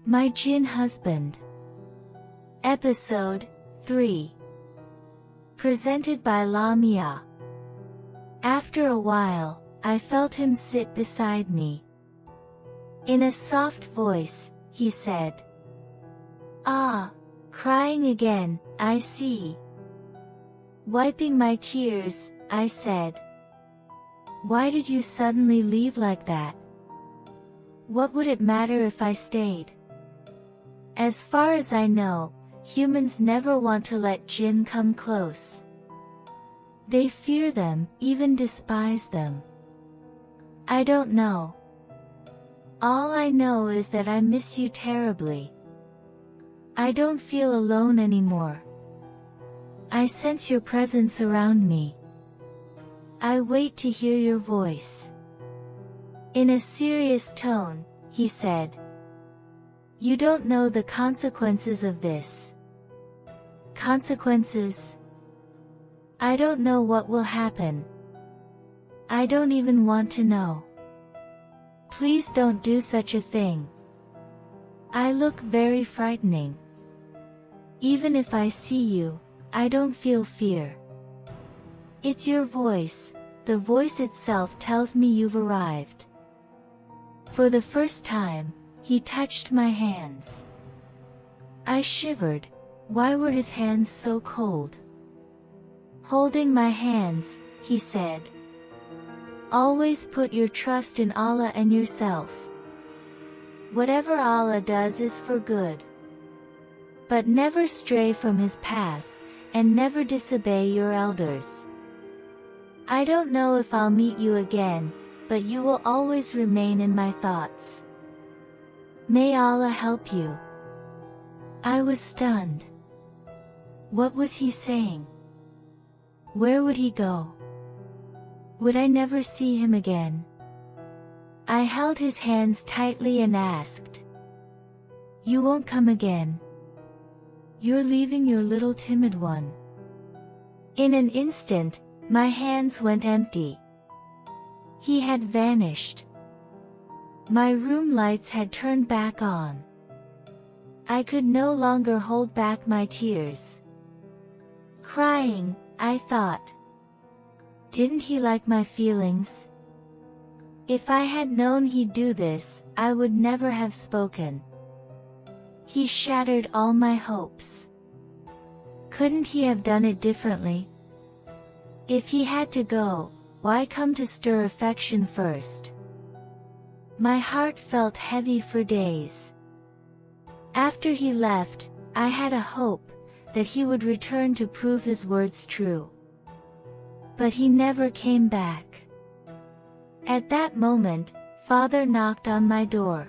My Jinn Husband. Episode 3. Presented by Lamia. After a while, I felt him sit beside me. In a soft voice, he said, "Ah, crying again, I see." Wiping my tears, I said, "Why did you suddenly leave like that? What would it matter if I stayed?" As far as I know, humans never want to let Jinn come close. They fear them, even despise them. I don't know. All I know is that I miss you terribly. I don't feel alone anymore. I sense your presence around me. I wait to hear your voice. In a serious tone, he said, "You don't know the consequences of this." Consequences? I don't know what will happen. I don't even want to know. Please don't do such a thing. I look very frightening. Even if I see you, I don't feel fear. It's your voice, the voice itself tells me you've arrived. For the first time, he touched my hands. I shivered. Why were his hands so cold? Holding my hands, he said, "Always put your trust in Allah and yourself. Whatever Allah does is for good. But never stray from his path, and never disobey your elders. I don't know if I'll meet you again, but you will always remain in my thoughts. May Allah help you." I was stunned. What was he saying? Where would he go? Would I never see him again? I held his hands tightly and asked, "You won't come again? You're leaving your little timid one?" In an instant, my hands went empty. He had vanished. My room lights had turned back on. I could no longer hold back my tears. Crying, I thought, didn't he like my feelings? If I had known he'd do this, I would never have spoken. He shattered all my hopes. Couldn't he have done it differently? If he had to go, why come to stir affection first? My heart felt heavy for days. After he left, I had a hope that he would return to prove his words true. But he never came back. At that moment, Father knocked on my door.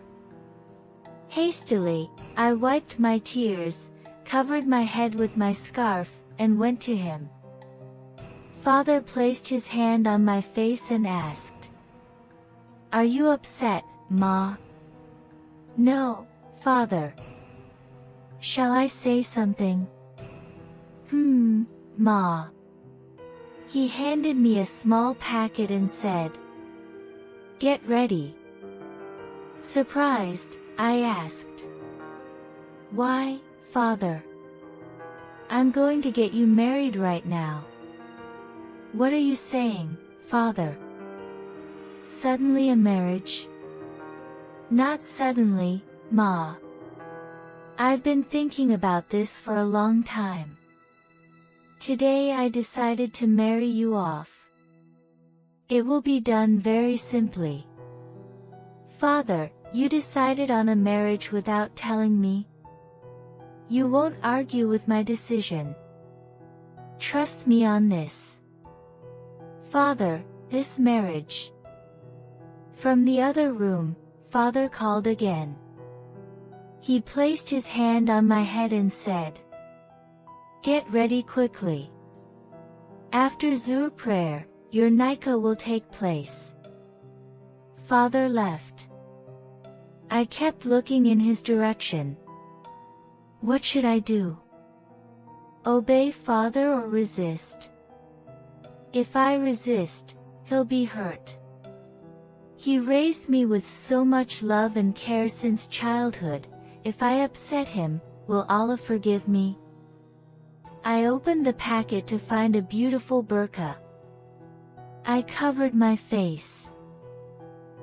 Hastily, I wiped my tears, covered my head with my scarf, and went to him. Father placed his hand on my face and asked, "Are you upset, Ma?" "No, Father." "Shall I say something?" Ma." He handed me a small packet and said, "Get ready." Surprised, I asked, "Why, Father?" "I'm going to get you married right now." "What are you saying, Father? Suddenly a marriage?" "Not suddenly, Ma. I've been thinking about this for a long time. Today I decided to marry you off. It will be done very simply." "Father, you decided on a marriage without telling me? You won't argue with my decision. Trust me on this." "Father, this marriage." From the other room, Father called again. He placed his hand on my head and said, "Get ready quickly. After Zuhr prayer, your nikah will take place." Father left. I kept looking in his direction. What should I do? Obey Father or resist? If I resist, he'll be hurt. He raised me with so much love and care since childhood, if I upset him, will Allah forgive me? I opened the packet to find a beautiful burqa. I covered my face.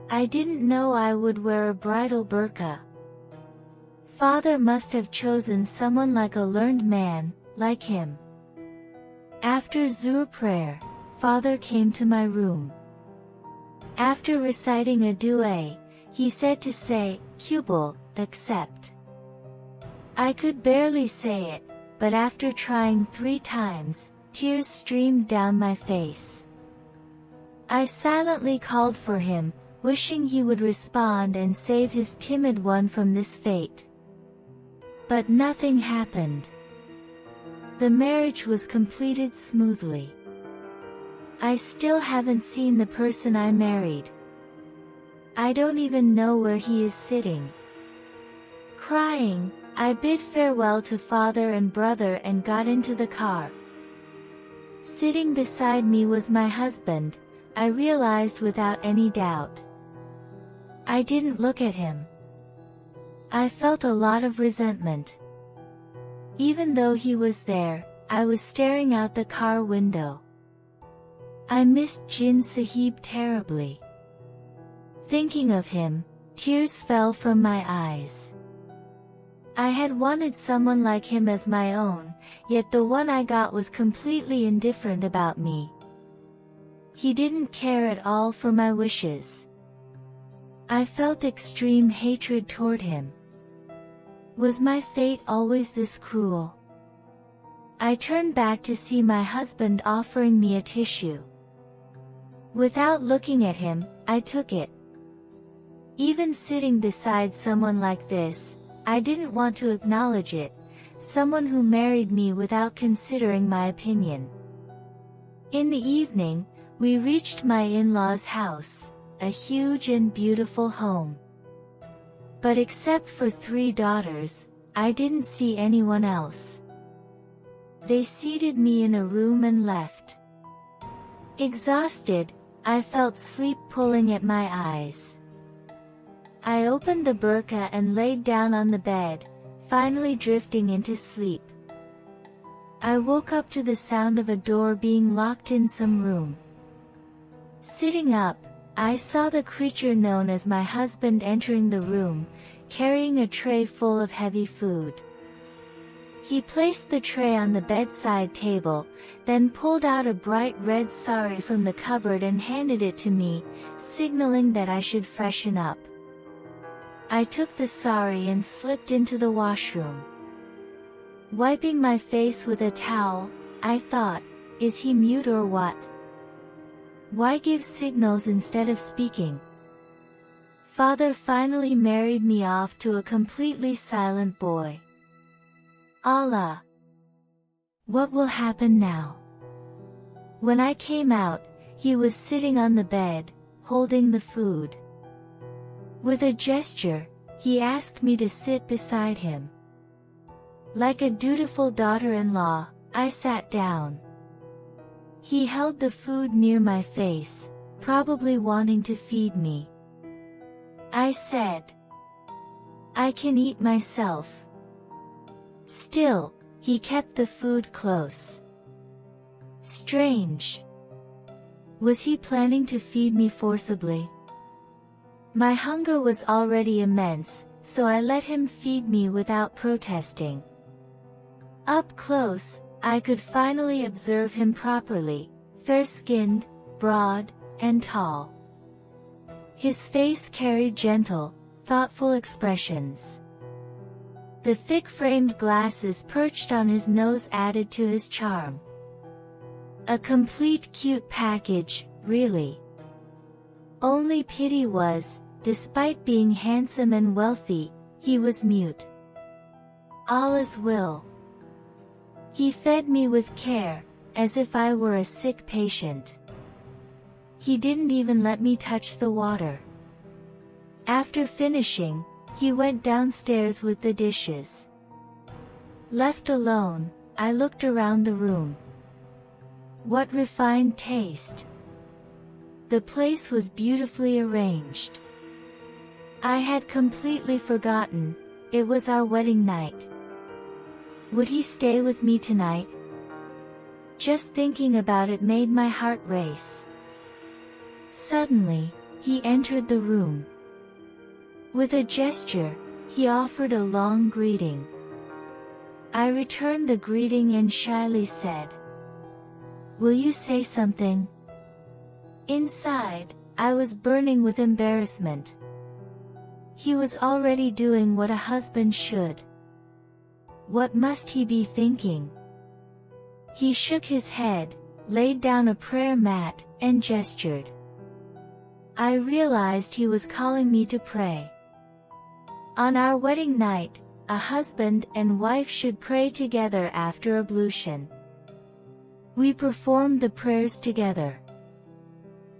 I didn't know I would wear a bridal burqa. Father must have chosen someone like a learned man, like him. After Zuhr prayer, Father came to my room. After reciting a dua, he said to say, "Qubul, accept." I could barely say it, but after trying 3 times, tears streamed down my face. I silently called for him, wishing he would respond and save his timid one from this fate. But nothing happened. The marriage was completed smoothly. I still haven't seen the person I married. I don't even know where he is sitting. Crying, I bid farewell to father and brother and got into the car. Sitting beside me was my husband, I realized without any doubt. I didn't look at him. I felt a lot of resentment. Even though he was there, I was staring out the car window. I missed Jinn Sahib terribly. Thinking of him, tears fell from my eyes. I had wanted someone like him as my own, yet the one I got was completely indifferent about me. He didn't care at all for my wishes. I felt extreme hatred toward him. Was my fate always this cruel? I turned back to see my husband offering me a tissue. Without looking at him, I took it. Even sitting beside someone like this, I didn't want to acknowledge it, someone who married me without considering my opinion. In the evening, we reached my in-laws' house, a huge and beautiful home. But except for 3 daughters, I didn't see anyone else. They seated me in a room and left. Exhausted, I felt sleep pulling at my eyes. I opened the burqa and laid down on the bed, finally drifting into sleep. I woke up to the sound of a door being locked in some room. Sitting up, I saw the creature known as my husband entering the room, carrying a tray full of heavy food. He placed the tray on the bedside table, then pulled out a bright red sari from the cupboard and handed it to me, signaling that I should freshen up. I took the sari and slipped into the washroom. Wiping my face with a towel, I thought, is he mute or what? Why give signals instead of speaking? Father finally married me off to a completely silent boy. Allah! What will happen now? When I came out, he was sitting on the bed, holding the food. With a gesture, he asked me to sit beside him. Like a dutiful daughter-in-law, I sat down. He held the food near my face, probably wanting to feed me. I said, "I can eat myself." Still, he kept the food close. Strange. Was he planning to feed me forcibly? My hunger was already immense, so I let him feed me without protesting. Up close, I could finally observe him properly, fair-skinned, broad, and tall. His face carried gentle, thoughtful expressions. The thick-framed glasses perched on his nose added to his charm. A complete cute package, really. Only pity was, despite being handsome and wealthy, he was mute. Allah's will. He fed me with care, as if I were a sick patient. He didn't even let me touch the water. After finishing, he went downstairs with the dishes. Left alone, I looked around the room. What refined taste! The place was beautifully arranged. I had completely forgotten, It was our wedding night. Would he stay with me tonight? Just thinking about it made my heart race. Suddenly, he entered the room. With a gesture, he offered a long greeting. I returned the greeting and shyly said, "Will you say something?" Inside, I was burning with embarrassment. He was already doing what a husband should. What must he be thinking? He shook his head, laid down a prayer mat, and gestured. I realized he was calling me to pray. On our wedding night, a husband and wife should pray together after ablution. We performed the prayers together.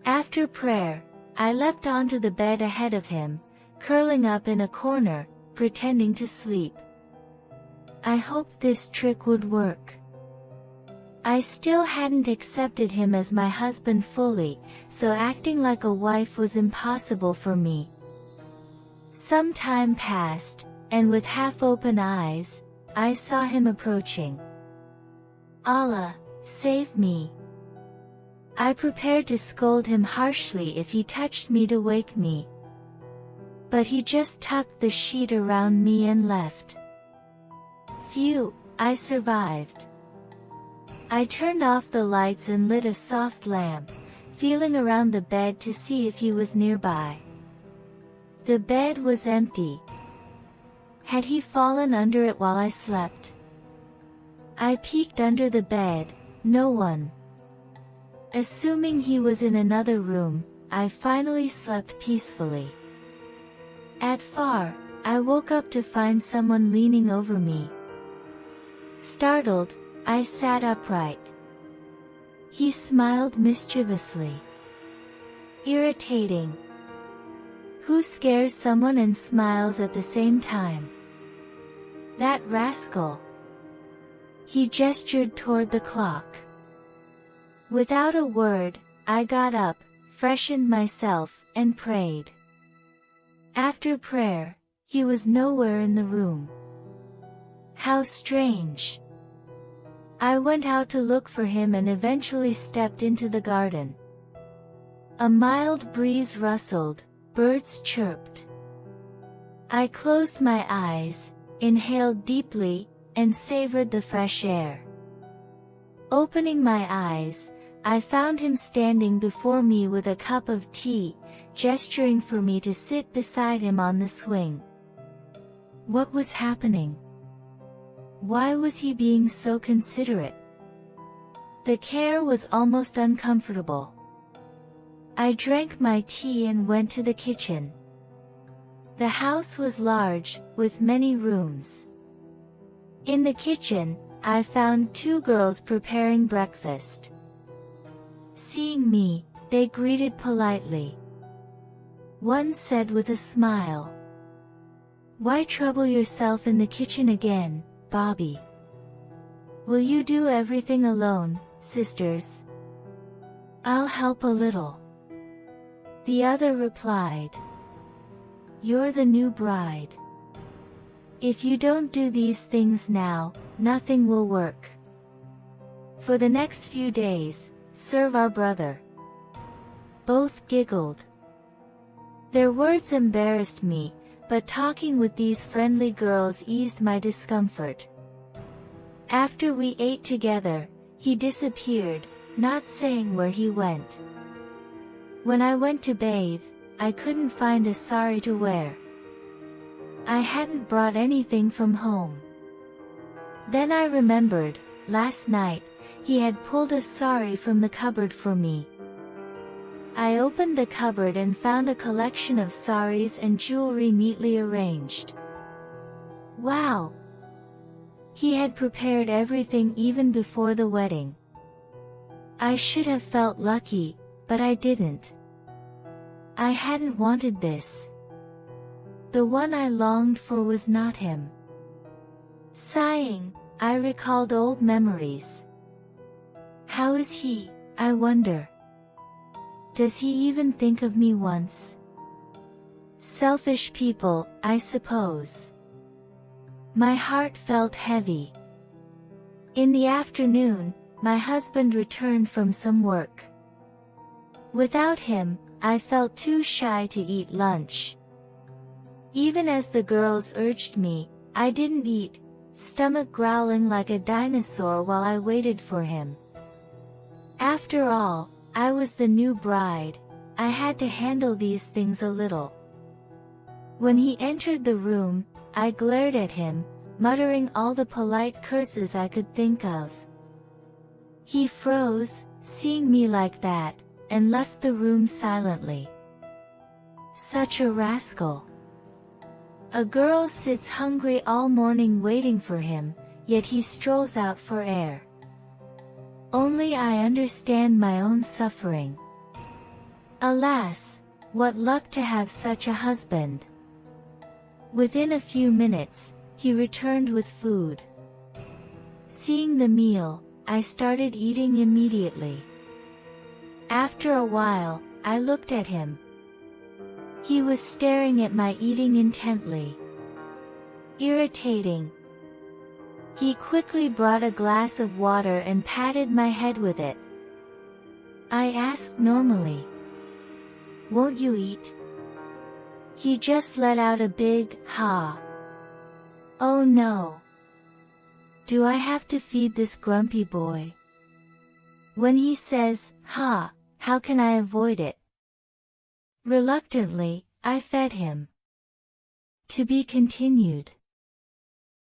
After prayer, I leapt onto the bed ahead of him, curling up in a corner, pretending to sleep. I hoped this trick would work. I still hadn't accepted him as my husband fully, so acting like a wife was impossible for me. Some time passed, and with half-open eyes, I saw him approaching. Allah, save me. I prepared to scold him harshly if he touched me to wake me. But he just tucked the sheet around me and left. Phew, I survived. I turned off the lights and lit a soft lamp, feeling around the bed to see if he was nearby. The bed was empty. Had he fallen under it while I slept? I peeked under the bed, no one. Assuming he was in another room, I finally slept peacefully. At 4, I woke up to find someone leaning over me. Startled, I sat upright. He smiled mischievously. Irritating. Who scares someone and smiles at the same time? That rascal. He gestured toward the clock. Without a word, I got up, freshened myself, and prayed. After prayer, he was nowhere in the room. How strange. I went out to look for him and eventually stepped into the garden. A mild breeze rustled, birds chirped. I closed my eyes, inhaled deeply, and savored the fresh air. Opening my eyes, I found him standing before me with a cup of tea, gesturing for me to sit beside him on the swing. What was happening? Why was he being so considerate? The care was almost uncomfortable. I drank my tea and went to the kitchen. The house was large, with many rooms. In the kitchen, I found 2 girls preparing breakfast. Seeing me, they greeted politely. One said with a smile, "Why trouble yourself in the kitchen again, Bobby? Will you do everything alone, sisters? I'll help a little." The other replied, "You're the new bride. If you don't do these things now, nothing will work. For the next few days, serve our brother." Both giggled. Their words embarrassed me, but talking with these friendly girls eased my discomfort. After we ate together, he disappeared, not saying where he went. When I went to bathe, I couldn't find a sari to wear. I hadn't brought anything from home. Then I remembered, last night, he had pulled a sari from the cupboard for me. I opened the cupboard and found a collection of saris and jewelry neatly arranged. Wow! He had prepared everything even before the wedding. I should have felt lucky, but I didn't. I hadn't wanted this. The one I longed for was not him. Sighing, I recalled old memories. How is he, I wonder? Does he even think of me once? Selfish people, I suppose. My heart felt heavy. In the afternoon, my husband returned from some work. Without him, I felt too shy to eat lunch. Even as the girls urged me, I didn't eat, stomach growling like a dinosaur while I waited for him. After all, I was the new bride. I had to handle these things a little. When he entered the room, I glared at him, muttering all the polite curses I could think of. He froze, seeing me like that, and left the room silently. Such a rascal. A girl sits hungry all morning waiting for him, yet he strolls out for air. Only I understand my own suffering. Alas, what luck to have such a husband. Within a few minutes, he returned with food. Seeing the meal, I started eating immediately. After a while, I looked at him. He was staring at my eating intently. Irritating. He quickly brought a glass of water and patted my head with it. I asked normally, "Won't you eat?" He just let out a big, "Ha." Oh no. Do I have to feed this grumpy boy? When he says, "Ha," how can I avoid it? Reluctantly, I fed him. To be continued.